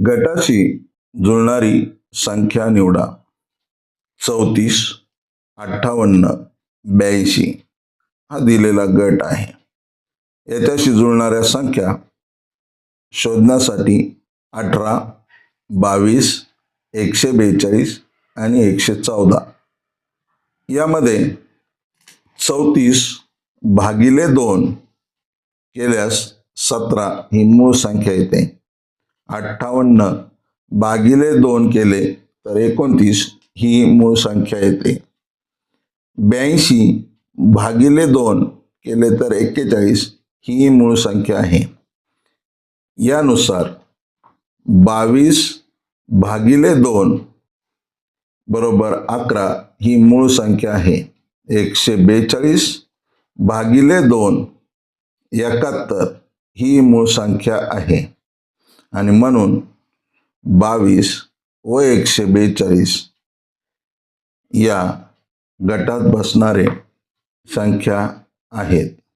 गटाशी जुळणारी संख्या निवडा. 34, 58, 82 हा दिलेला गट आहे. याच्याशी जुळणाऱ्या संख्या शोधण्यासाठी 18, 22, 142 आणि 114 यामध्ये 34 भागिले 2 केल्यास 17 ही मूळ संख्या येते. 58 भागिले 2 केले तर 29 ही मूळ संख्या येते. 82 भागिले 2 केले तर 41 ही मूळ संख्या आहे. यानुसार 22 भागिले 2 बरोबर 11 ही मूळ संख्या आहे. 142 भागिले 2 71 ही मूळ संख्या आहे. आणि म्हणून 22 व 142 या गटात बसणारे संख्या आहेत.